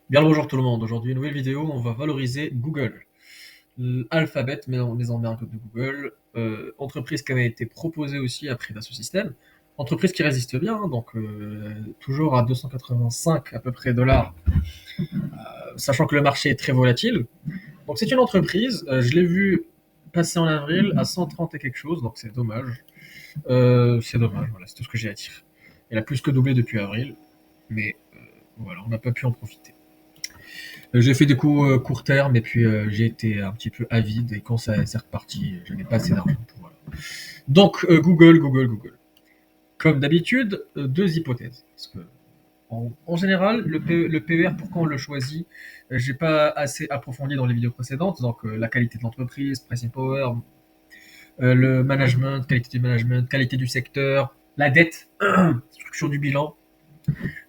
Bien le bonjour tout le monde. Aujourd'hui, une nouvelle vidéo, on va valoriser Google. Alphabet, mais on les emmerde de Google. Entreprise qui avait été proposée aussi après ce système. Entreprise qui résiste bien, hein, donc toujours à 285 à peu près dollars, sachant que le marché est très volatile. Donc c'est une entreprise, je l'ai vu passer en avril à 130 et quelque chose, donc c'est dommage. C'est dommage, voilà, c'est tout ce que j'ai à dire. Elle a plus que doublé depuis avril, mais voilà, on n'a pas pu en profiter. J'ai fait des coups court terme et puis j'ai été un petit peu avide et quand ça s'est reparti, j'avais pas assez d'argent pour voilà. Donc Google. Comme d'habitude, deux hypothèses. Parce que en général, le PER, pourquoi on le choisit j'ai pas assez approfondi dans les vidéos précédentes. Donc la qualité de l'entreprise, pricing power, le management, qualité du management, qualité du secteur, la dette, structure du bilan,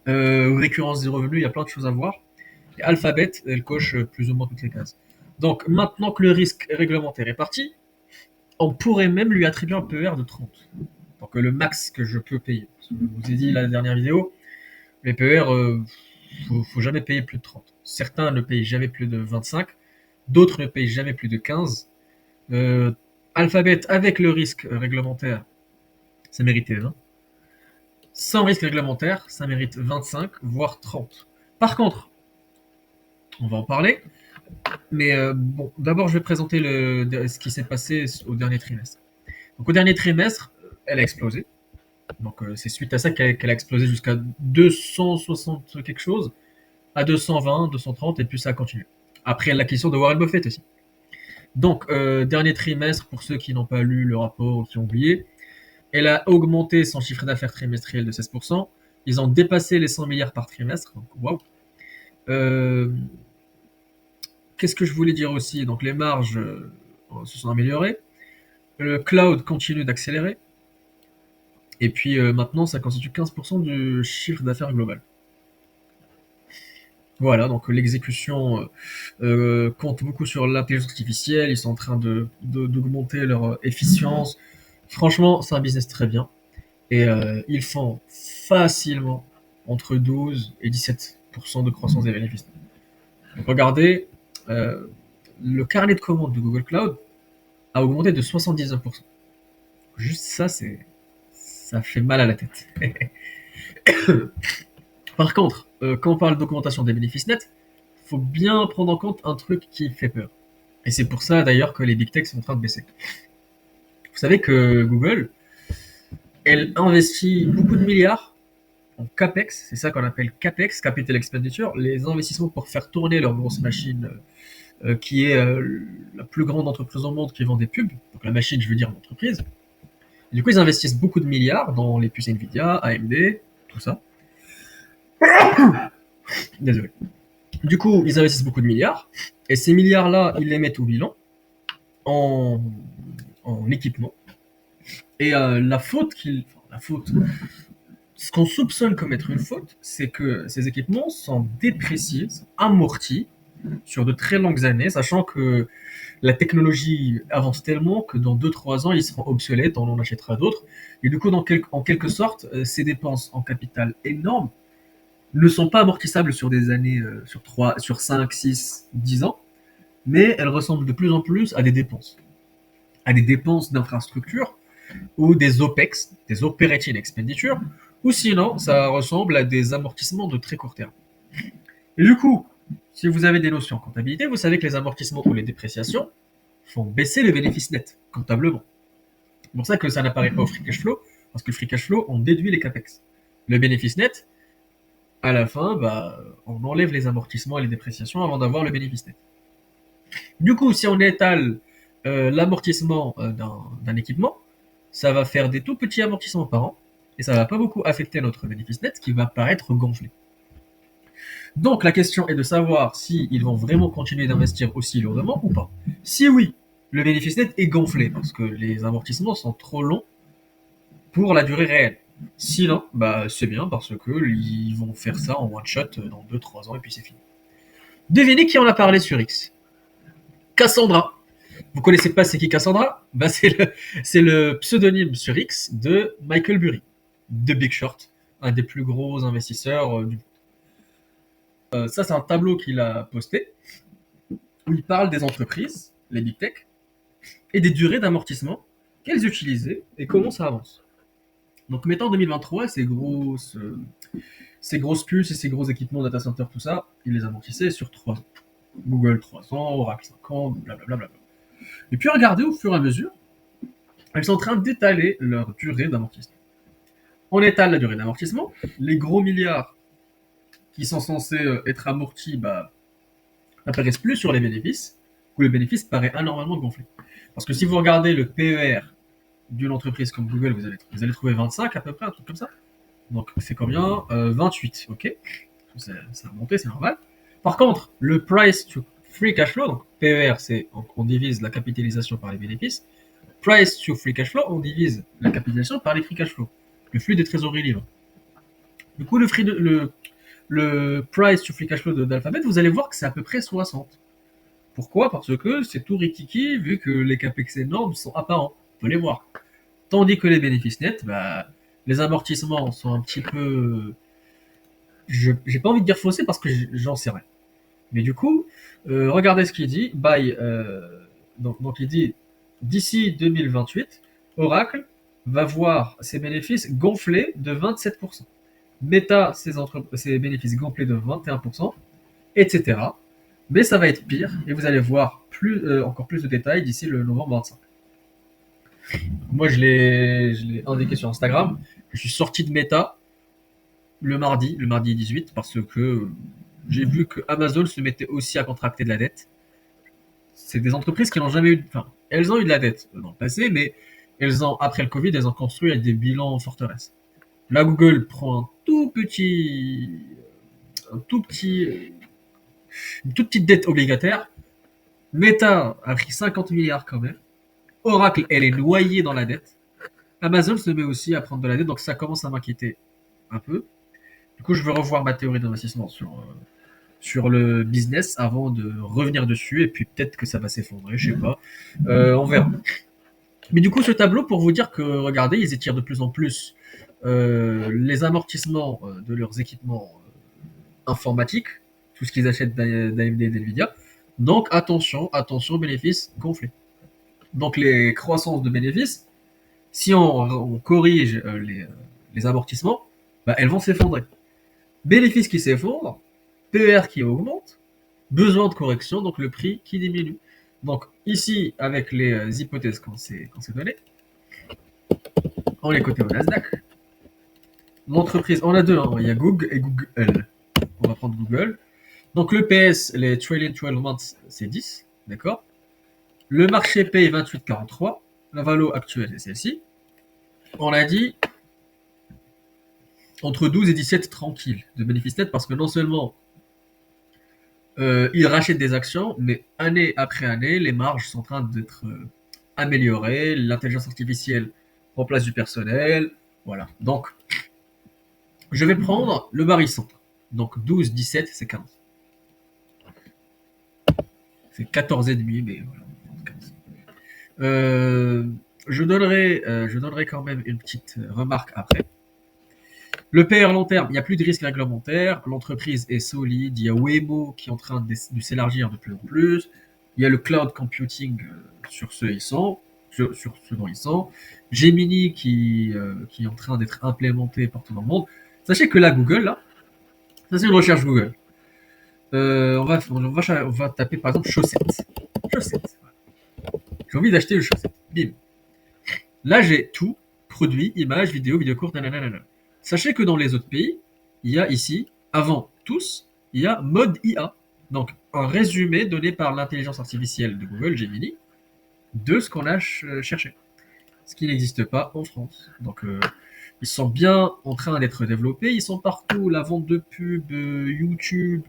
récurrence des revenus, il y a plein de choses à voir. Et Alphabet, elle coche plus ou moins toutes les cases. Donc maintenant que le risque réglementaire est parti, on pourrait même lui attribuer un PER de 30. Donc le max que je peux payer. Je vous ai dit la dernière vidéo, les PER, faut jamais payer plus de 30. Certains ne payent jamais plus de 25, d'autres ne payent jamais plus de 15. Euh, Alphabet, avec le risque réglementaire, ça méritait 20. Sans risque réglementaire, ça mérite 25, voire 30. Par contre, on va en parler, mais bon, d'abord, je vais présenter ce qui s'est passé au dernier trimestre. Donc, au dernier trimestre, elle a explosé. Donc, c'est suite à ça qu'elle a explosé jusqu'à 260 quelque chose, à 220, 230, et puis ça a continué. Après l'acquisition de Warren Buffett aussi. Donc, dernier trimestre, pour ceux qui n'ont pas lu le rapport ou qui ont oublié, elle a augmenté son chiffre d'affaires trimestriel de 16%. Ils ont dépassé les 100 milliards par trimestre. Donc, waouh. Euh, Qu'est-ce que je voulais dire aussi? Donc, les marges se sont améliorées. Le cloud continue d'accélérer. Et puis maintenant, ça constitue 15% du chiffre d'affaires global. Voilà, donc l'exécution compte beaucoup sur l'intelligence artificielle. Ils sont en train d'augmenter leur efficience. Franchement, c'est un business très bien. Et ils font facilement entre 12 et 17% de croissance des bénéfices. Donc regardez, euh, le carnet de commandes de Google Cloud a augmenté de 79%. Juste ça, ça fait mal à la tête. Par contre, quand on parle d'augmentation des bénéfices nets, il faut bien prendre en compte un truc qui fait peur. Et c'est pour ça d'ailleurs que les big tech sont en train de baisser. Vous savez que Google, elle investit beaucoup de milliards en CAPEX, c'est ça qu'on appelle CAPEX, Capital Expenditure, les investissements pour faire tourner leur grosse machine qui est la plus grande entreprise au monde qui vend des pubs. Donc la machine, je veux dire l'entreprise. Et du coup, ils investissent beaucoup de milliards dans les puces Nvidia, AMD, tout ça. Désolé. Du coup, ils investissent beaucoup de milliards. Et ces milliards-là, ils les mettent au bilan en, en équipement. Et la faute, ce qu'on soupçonne comme être une faute, c'est que ces équipements sont dépréciés, sont amortis sur de très longues années, sachant que la technologie avance tellement que dans 2-3 ans, ils seront obsolètes, on en achètera d'autres. Et du coup, en quelque sorte, ces dépenses en capital énormes ne sont pas amortissables sur des années, sur 3, sur 5, 6, 10 ans, mais elles ressemblent de plus en plus à des dépenses d'infrastructure ou des OPEX, des Operating Expenditure, ou sinon, ça ressemble à des amortissements de très court terme. Et du coup, si vous avez des notions en comptabilité, vous savez que les amortissements ou les dépréciations font baisser le bénéfice net, comptablement. C'est pour ça que ça n'apparaît pas au free cash flow, parce que le free cash flow, on déduit les capex. Le bénéfice net, à la fin, bah, on enlève les amortissements et les dépréciations avant d'avoir le bénéfice net. Du coup, si on étale l'amortissement d'un équipement, ça va faire des tout petits amortissements par an, et ça va pas beaucoup affecter notre bénéfice net qui va paraître gonflé. Donc la question est de savoir s'ils vont vraiment continuer d'investir aussi lourdement ou pas. Si oui, le bénéfice net est gonflé parce que les amortissements sont trop longs pour la durée réelle. Sinon, bah c'est bien parce que ils vont faire ça en one shot dans 2-3 ans et puis c'est fini. Devinez qui en a parlé sur X. Cassandra. Vous connaissez pas c'est qui Cassandra? Bah c'est le pseudonyme sur X de Michael Burry, de Big Short, un des plus gros investisseurs du monde. Ça, c'est un tableau qu'il a posté où il parle des entreprises, les big tech, et des durées d'amortissement qu'elles utilisaient et comment ça avance. Donc, mettons en 2023, ces grosses puces et ces gros équipements data center, tout ça, ils les amortissaient sur 3 ans. Google 3 ans, Oracle 5 ans, blablabla. Et puis regardez au fur et à mesure, elles sont en train d'étaler leur durée d'amortissement. On étale la durée d'amortissement, les gros milliards qui sont censés être amortis n'apparaissent plus sur les bénéfices, où le bénéfice paraît anormalement gonflé. Parce que si vous regardez le PER d'une entreprise comme Google, vous allez trouver 25 à peu près, un truc comme ça. Donc c'est combien 28, ok. Ça a monté, c'est normal. Par contre, le price to free cash flow, donc PER, c'est on divise la capitalisation par les bénéfices. Price to free cash flow, on divise la capitalisation par les free cash flow, le flux de trésorerie libre. Du coup, le price to free cash flow d'Alphabet, vous allez voir que c'est à peu près 60. Pourquoi? Parce que c'est tout rikiki, vu que les capex énormes sont apparents. On peut les voir. Tandis que les bénéfices nets, les amortissements sont un petit peu. J'ai pas envie de dire faussé parce que j'en sais rien. Mais du coup, regardez ce qu'il dit. Donc il dit d'ici 2028, Oracle va voir ses bénéfices gonfler de 27%. Meta, ses bénéfices gonflés de 21%, etc. Mais ça va être pire et vous allez voir encore plus de détails d'ici le novembre 25. Moi, je l'ai indiqué sur Instagram. Je suis sorti de Meta le mardi 18, parce que j'ai vu que Amazon se mettait aussi à contracter de la dette. C'est des entreprises qui n'ont jamais eu, enfin, elles ont eu de la dette dans le passé, mais après le Covid, elles ont construit avec des bilans forteresses. Là, Google prend un tout petit, une toute petite dette obligataire. Meta a pris 50 milliards quand même. Oracle, elle est noyée dans la dette. Amazon se met aussi à prendre de la dette, donc ça commence à m'inquiéter un peu. Du coup, je veux revoir ma théorie d'investissement sur le business avant de revenir dessus, et puis peut-être que ça va s'effondrer, je sais pas. On verra. Mais du coup, ce tableau, pour vous dire que, regardez, ils étirent de plus en plus les amortissements de leurs équipements informatiques, tout ce qu'ils achètent d'AMD et d'NVIDIA. Donc attention, bénéfices gonflés. Donc les croissances de bénéfices, si on corrige les amortissements, elles vont s'effondrer. Bénéfices qui s'effondrent, PER qui augmente, besoin de correction, donc le prix qui diminue. Donc ici, avec les hypothèses qu'on s'est données, on les coté au Nasdaq. L'entreprise, on a deux, hein, il y a Google et Google. On va prendre Google. Donc le PS, les trailing 12 months, c'est 10, d'accord. Le marché paye 28,43. La valo actuelle est celle-ci. On l'a dit, entre 12 et 17 tranquille de bénéfices nets, parce que non seulement ils rachètent des actions, mais année après année, les marges sont en train d'être améliorées, l'intelligence artificielle remplace du personnel, voilà. Donc, je vais prendre le barycentre. Donc 12, 17, c'est 15. C'est 14,5, mais voilà. 15. Je donnerai quand même une petite remarque après. Le PR long terme, il n'y a plus de risque réglementaire, l'entreprise est solide, il y a Waymo qui est en train de s'élargir de plus en plus, il y a le cloud computing sur ce dont ils sont, Gemini qui est en train d'être implémenté partout dans le monde. Sachez que là, Google, là, ça c'est une recherche Google. On va taper par exemple chaussettes. Chaussettes. J'ai envie d'acheter une chaussette. Bim. Là, j'ai tout, produit, images, vidéos, vidéos courtes, nanana. Sachez que dans les autres pays, il y a ici, avant tous, il y a mode IA. Donc, un résumé donné par l'intelligence artificielle de Google, Gemini, de ce qu'on a cherché. Ce qui n'existe pas en France. Donc, ils sont bien en train d'être développés. Ils sont partout. La vente de pubs, YouTube,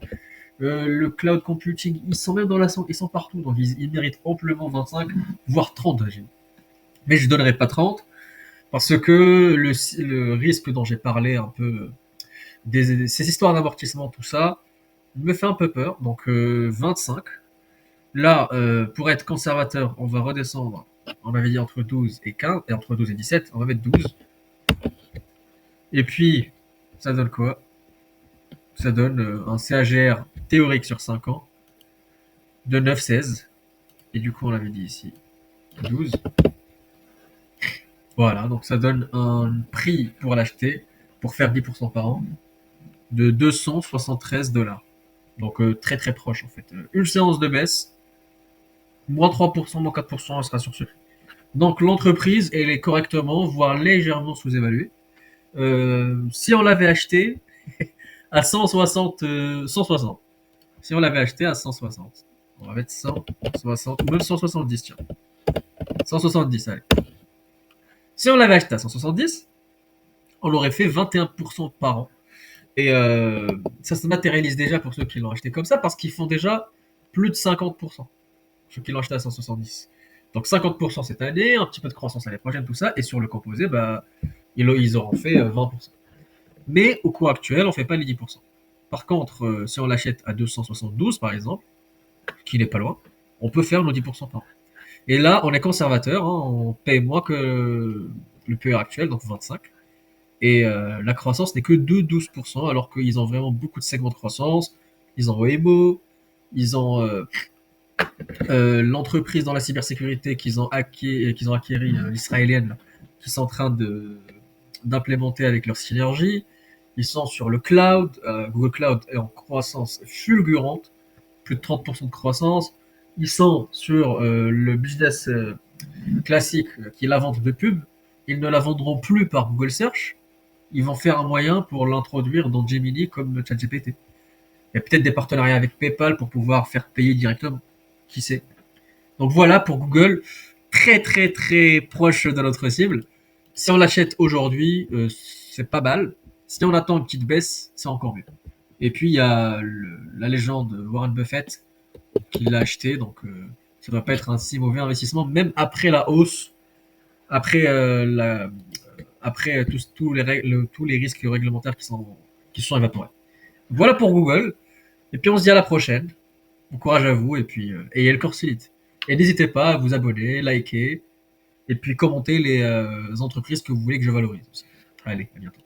le cloud computing, ils sont même dans ils sont partout. Donc, ils méritent amplement 25, voire 30. Mais je ne donnerai pas 30. Parce que le risque dont j'ai parlé un peu, ces histoires d'amortissement, tout ça, me fait un peu peur. Donc 25. Là, pour être conservateur, on va redescendre. On avait dit entre 12 et 15, et entre 12 et 17, on va mettre 12. Et puis, ça donne quoi? ça donne un CAGR théorique sur 5 ans de 9,16. Et du coup, on l'avait dit ici, 12. Voilà, donc ça donne un prix pour l'acheter, pour faire 10% par an, de 273 $. Donc très très proche en fait. Une séance de baisse, moins 3%, moins 4%, elle sera sur ce prix. Donc l'entreprise, elle est correctement, voire légèrement sous-évaluée. Si on l'avait acheté à 160, 160. Si on l'avait acheté à 160. On va mettre 160, ou même 170, tiens. 170, allez. Si on l'avait acheté à 170, on aurait fait 21% par an. Et ça se matérialise déjà pour ceux qui l'ont acheté comme ça, parce qu'ils font déjà plus de 50%. Ceux qui l'ont acheté à 170. Donc 50% cette année, un petit peu de croissance l'année prochaine, tout ça. Et sur le composé, bah, ils auront fait 20%. Mais au cours actuel, on ne fait pas les 10%. Par contre, si on l'achète à 272, par exemple, qui n'est pas loin, on peut faire nos 10% par an. Et là, on est conservateur, hein, on paye moins que le PER actuel, donc 25. Et la croissance n'est que de 12%, alors qu'ils ont vraiment beaucoup de segments de croissance. Ils ont Waymo, ils ont l'entreprise dans la cybersécurité qu'ils ont acquéri, l'israélienne, qui sont en train d'implémenter avec leur synergie. Ils sont sur le cloud. Google Cloud est en croissance fulgurante, plus de 30% de croissance. Ils sont sur le business classique qui est la vente de pub. Ils ne la vendront plus par Google Search. Ils vont faire un moyen pour l'introduire dans Gemini comme ChatGPT. Il y a peut-être des partenariats avec PayPal pour pouvoir faire payer directement. Qui sait? Donc voilà pour Google, très très très proche de notre cible. Si on l'achète aujourd'hui, c'est pas mal. Si on attend une petite baisse, c'est encore mieux. Et puis il y a la légende Warren Buffett qui l'a acheté, donc ça doit pas être un si mauvais investissement, même après la hausse, après après tous les risques réglementaires qui sont évaporés. Voilà pour Google. Et puis on se dit à la prochaine. Bon courage à vous et puis ayez le corps solide. Et n'hésitez pas à vous abonner, liker et puis commenter les entreprises que vous voulez que je valorise. Allez, à bientôt.